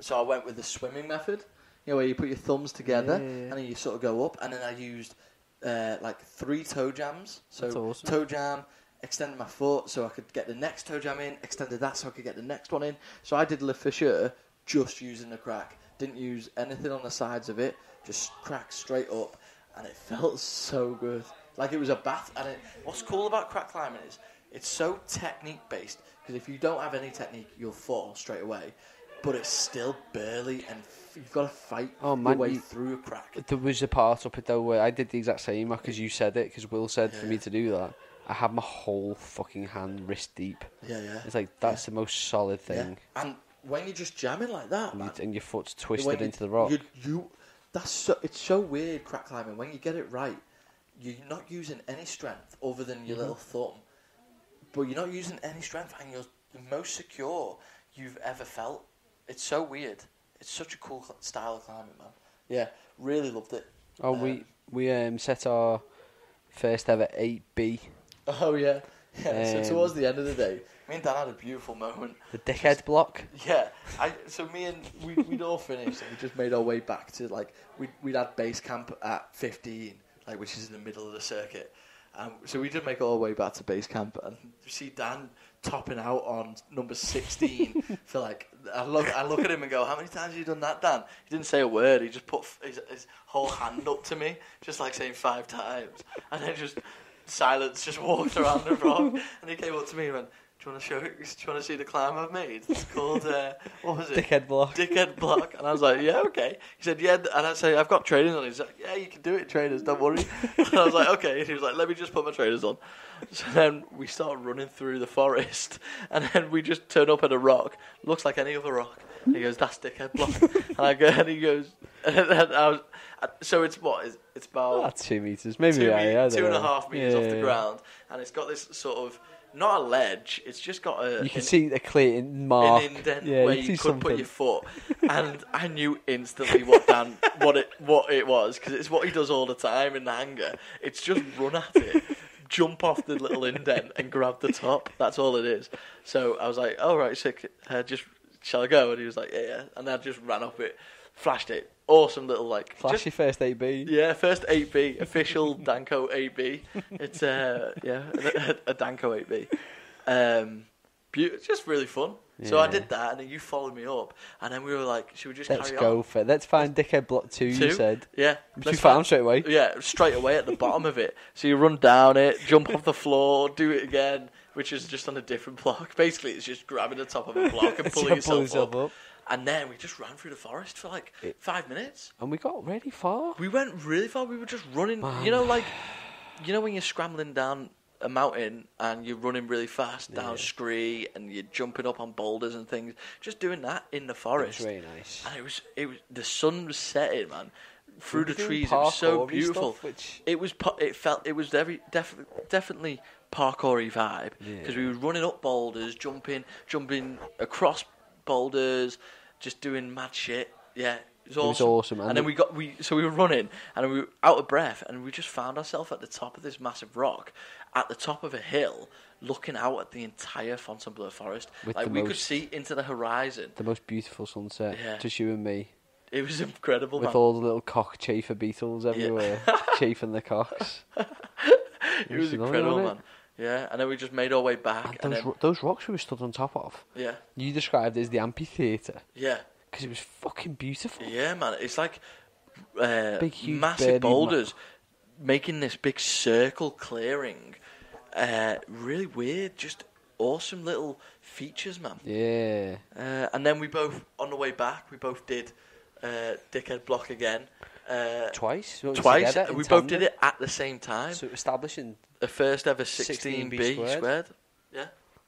So I went with the swimming method, where you put your thumbs together and then you sort of go up. And then I used 3 toe jams. So That's awesome. toe jam, extended my foot so I could get the next toe jam in, extended that so I could get the next one in. So I did Le Fisher just using the crack. Didn't use anything on the sides of it, just crack straight up. And it felt so good. Like it was a bath. And what's cool about crack climbing is it's so technique based, because if you don't have any technique, you'll fall straight away. but it's still barely, and you've got to fight Oh, your man, way through a crack. There was a part up it though where I did the exact same because you said it, because Will said for Yeah. me to do that. I had my whole fucking hand wrist deep. Yeah. It's like that's the most solid thing, And when you're just jamming like that, man, and your foot's twisted when into the rock. It's so weird, crack climbing. When you get it right, you're not using any strength other than your little thumb, but you're not using any strength, and you're the most secure you've ever felt. It's so weird. It's such a cool style of climbing, man. Yeah, really loved it. Oh, we set our first ever 8B. Oh yeah. So Um, towards the end of the day, me and Dan had a beautiful moment. The dickhead block. Yeah, we'd all finished and we just made our way back to we'd had base camp at 15, which is in the middle of the circuit. So we did make our way back to base camp and you see Dan topping out on number 16 for I look at him and go, how many times have you done that, Dan? He didn't say a word. He just put his whole hand up to me, just saying 5 times, and then just silence, just walked around the rock, and he came up to me and went, do you want to see the climb I've made? It's called, what was it? Dickhead block. Dickhead block. And I was like, yeah, okay. He said, yeah, and I said, I've got trainers on. He's like, yeah, you can do it, trainers, don't worry. And I was like, okay. And he was like, let me just put my trainers on. So then we started running through the forest, and then we just turn up at a rock. Looks like any other rock. And he goes, that's Dickhead block. And I go, and he goes, and I was, so it's what? It's about... That's 2 meters, maybe. 2.5 meters off the ground. And it's got this sort of... Not a ledge, it's just got You can see the clear mark. An indent yeah, where you could something. put your foot. And I knew instantly what it was, because it's what he does all the time in the hangar. It's just run at it, jump off the little indent and grab the top. That's all it is. So I was like, oh, right, sick. Shall I go? And he was like, yeah. And I just ran up it, flashed it. Awesome little Flashy first 8B. Yeah, first 8B, official Danko 8B. It's a Danko 8B. Just really fun. Yeah. So I did that, and then you followed me up, and then we were like, should we just Let's carry go on? for it. Let's find Dickhead Block 2, you said. Yeah. Which we found straight away. Yeah, straight away at the bottom of it. So you run down it, jump off the floor, do it again, which is just on a different block. Basically, it's just grabbing the top of a block and pulling yourself up. And then we just ran through the forest for 5 minutes. And we got really far. We went really far. We were just running. Man. You know when you're scrambling down a mountain and you're running really fast down scree and you're jumping up on boulders and things. Just doing that in the forest. It was really nice. And it was the sun was setting, man. Through the trees, it was so beautiful. It was definitely parkour-y vibe because we were running up boulders, jumping across boulders, just doing mad shit. Yeah, it was awesome. And then we were running and we were out of breath, and we just found ourselves at the top of this massive rock, at the top of a hill, looking out at the entire Fontainebleau forest. We could see into the horizon. The most beautiful sunset, just you and me. It was incredible, with all the little cockchafer beetles everywhere, chafing the cocks. It was incredible, man. Yeah, and then we just made our way back. And those rocks we were stood on top of. Yeah. You described it as the amphitheatre. Yeah. Because it was fucking beautiful. Yeah, man. It's like big, huge, massive boulders making this big circle clearing. Really weird, just awesome little features, man. Yeah. And then we both, on the way back, we both did Dickhead Block again. Twice? We both did it at the same time. So establishing the first ever 16B squared. Yeah.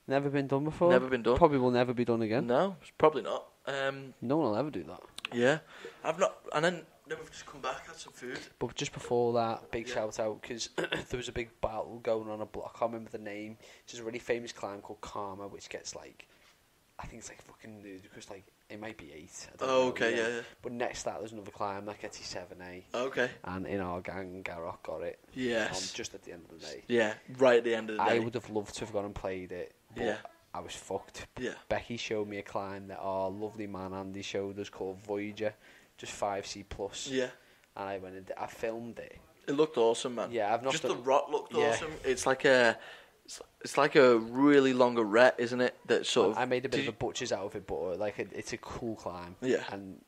Never been done before. Never been done. Probably will never be done again. No, probably not. No one will ever do that. Yeah. I've not. And then we've just come back, had some food. But just before that, big shout out, because there was a big battle going on a block. I can't remember the name. It's just a really famous climb called Karma, which gets I think it's fucking ludicrous. It might be 8. I don't know, okay, yeah. But next to that, there's another climb that gets you 7A. Okay. And in our gang, Garrock got it. Yes. Just at the end of the day. Yeah, right at the end of the day. I would have loved to have gone and played it. But I was fucked. Yeah. Becky showed me a climb that our lovely man Andy showed us called Voyager, just 5C+. Yeah. And I went and I filmed it. It looked awesome, man. Yeah, I've not just the rock looked awesome. It's like a really long arete, isn't it? That sort of. I made a bit of a butcher's out of it, but it's a cool climb. Yeah. And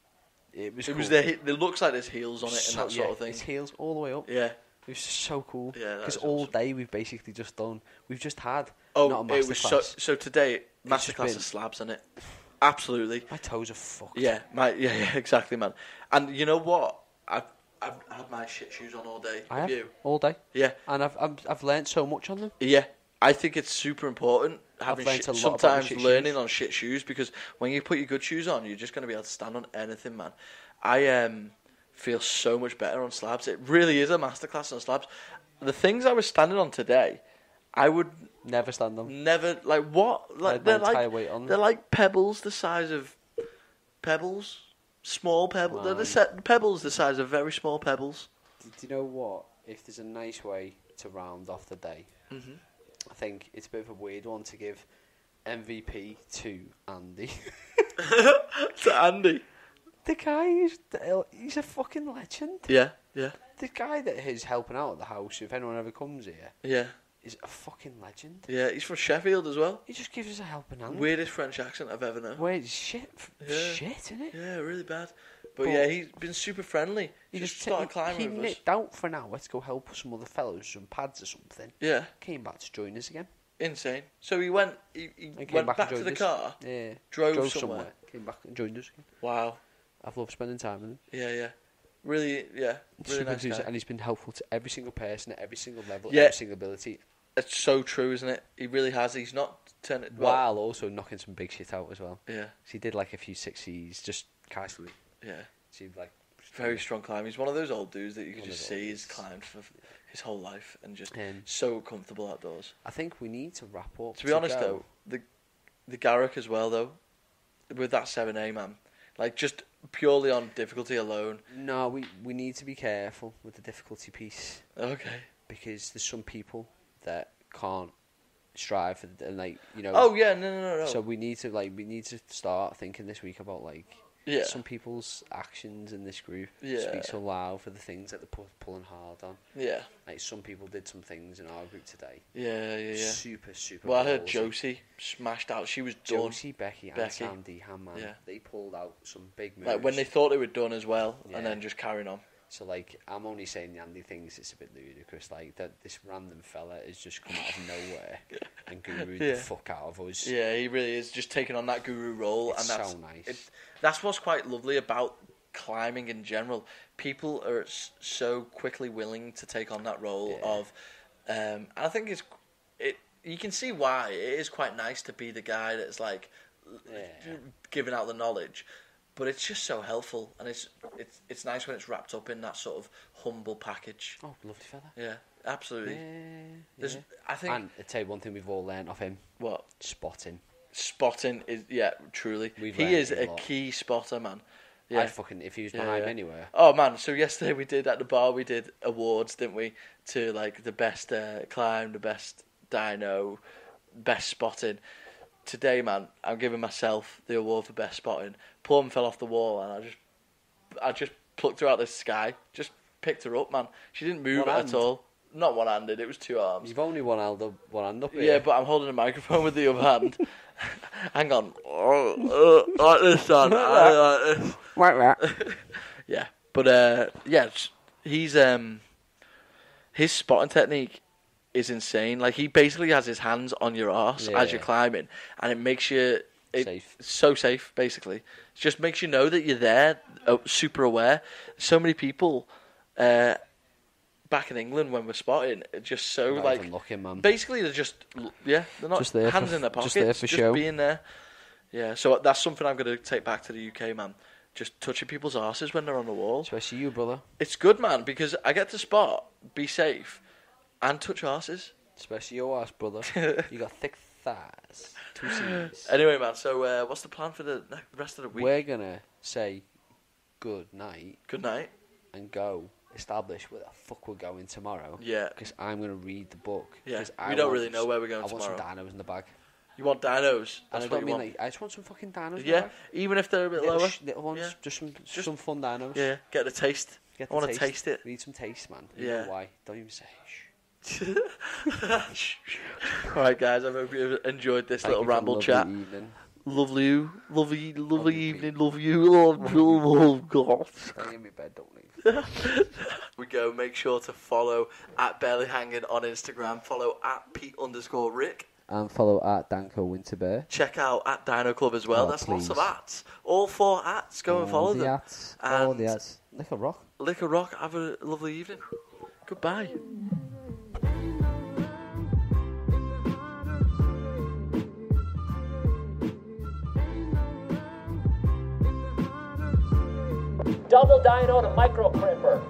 it was. It cool. was there. It looks like there's heels on it and that sort of thing. It's heels all the way up. Yeah. It was so cool. Yeah, because all day we've basically just done. We've just had. Oh, not a it was masterclass. so today masterclass of slabs, isn't it? Absolutely. My toes are fucked. Yeah, exactly, man. And you know what? I've had my shit shoes on all day. I have you? all day. Yeah. And I've learned so much on them. Yeah. I think it's super important having learnt a lot about sometimes shit learning shoes. on shit shoes, because when you put your good shoes on, you're just going to be able to stand on anything, man. I feel so much better on slabs. It really is a masterclass on slabs. The things I was standing on today, I would Never stand on. never, like, what? Like, My entire weight on them. they're like pebbles the size of pebbles. Small pebbles. Wow. They're pebbles the size of very small pebbles. Do you know what? If there's a nice way to round off the day, I think it's a bit of a weird one to give MVP to Andy. To Andy. The guy he's a fucking legend. Yeah, yeah, The guy that is helping out at the house, if anyone ever comes here, yeah. is a fucking legend. Yeah, he's from Sheffield as well. He just gives us a helping hand. Weirdest French accent I've ever known. Weird shit, Yeah. isn't it? Yeah, really bad. But But yeah, he's been super friendly. He just just started he climbing with us. nipped out for an hour to go help some other fellows, some pads or something. Yeah, Came back to join us again. insane. So he went And went back and to joined the us. car. Yeah. Drove somewhere. Came back and joined us again. Wow. I've loved spending time with him. Yeah. Really, really Super nice enthusiastic, guy. and he's been helpful to every single person at every single level, Yeah. every single ability, It's so true, isn't it? He really has. He's not turning. while also knocking some big shit out as well. Yeah, So he did like a few 6Cs just casually. yeah. So he, like Very strong climb. He's one of those old dudes that you can One of just those see old he's dudes. climbed for his whole life and just Um, so comfortable outdoors. I think we need to wrap up. To be honest, go. though, the Garrick as well, though, with that 7A, man, like just purely on difficulty alone. No, we need to be careful with the difficulty piece Okay. because there's some people that can't strive for and like Oh yeah, no. So we need to start thinking this week about like Yeah. some people's actions in this group Yeah. speak so loud for the things that they're pulling hard on. Yeah. Like some people did some things in our group today. Yeah. Super. Well, I heard ballsy. Josie smashed out. She was done. Josie, Becky, and Becky. Sandy Hammond. Yeah. They pulled out some big moves. Like when they thought they were done as well, Yeah. and then just carrying on. So like, I'm only saying the Andy things. It's a bit ludicrous. Like that, this random fella has just come out of nowhere and guru'd Yeah. the fuck out of us. Yeah, he really is just taking on that guru role, It's and that's so nice. That's what's quite lovely about climbing in general. People are so quickly willing to take on that role Yeah. of. I think it. You can see why it is quite nice to be the guy that's like giving out the knowledge, but it's just so helpful, and it's nice when it's wrapped up in that sort of humble package. Oh, lovely fella. Yeah, absolutely. Yeah. I think And I'll tell you one thing we've all learned off him: what spotting. spotting is truly. We've He learned is a a lot. key spotter, man. I'd fucking if he was behind me anywhere. Oh man, so yesterday we did at the bar, we did awards, didn't we? To like the best climb, the best dyno, best spotting. Today, man, I'm giving myself the award for best spotting. Plum fell off the wall, and I just plucked her out of the sky. Just picked her up, man. She didn't move One at hand? all. Not one-handed. It was two arms. You've only one hand up here. Yeah, but I'm holding a microphone with the other hand. Hang on. Like this, son. Like this. Like that. Yeah, but he's his spotting technique is insane. Like he basically has his hands on your arse as you're climbing, and it makes you Safe. so safe. Basically, it just makes you know that you're there, super aware. So many people back in England when we're spotting, are just so Not like even looking, man. basically they're just they're not Just there hands for- in their pockets, just there for show. being there. Yeah, so that's something I'm going to take back to the UK, man. Just touching people's arses when they're on the wall. Especially you, brother. It's good, man, because I get to spot, be safe, and touch arses. Especially your ass, brother. You got thick thighs. 2 C's. Anyway, man, so what's the plan for the rest of the week? We're gonna say good night Good night. and go establish where the fuck we're going tomorrow. Yeah. Because I'm gonna read the book. Yeah, 'Cause we don't really know where we're going I want tomorrow. some dinos in the bag. You want dinos? And That's I what don't you mean want. like I just want some fucking dinos. in the Yeah, bag. even if they're a bit Little, lower. little ones, Yeah. just some fun dinos. Yeah, get the taste. Get I want to taste it. We need some taste, man. You Yeah. know why? Don't even say shh. Alright, guys, I hope you enjoyed this Thank little you for a ramble lovely chat. evening. Lovely you. Lovely Lovely evening. Love you. Oh, God. Stay in my bed, don't leave. We go. Make sure to follow at Barely Hanging on Instagram. Follow at Pete_Rick. and follow at Danko Winterbear. Check out at Dino Club as well. Oh, That's lots of please. ats. All 4 ats. Go and follow them. All the ats. Lick a rock. Lick a rock. Have a lovely evening. Goodbye. Double Dino to micro crimper.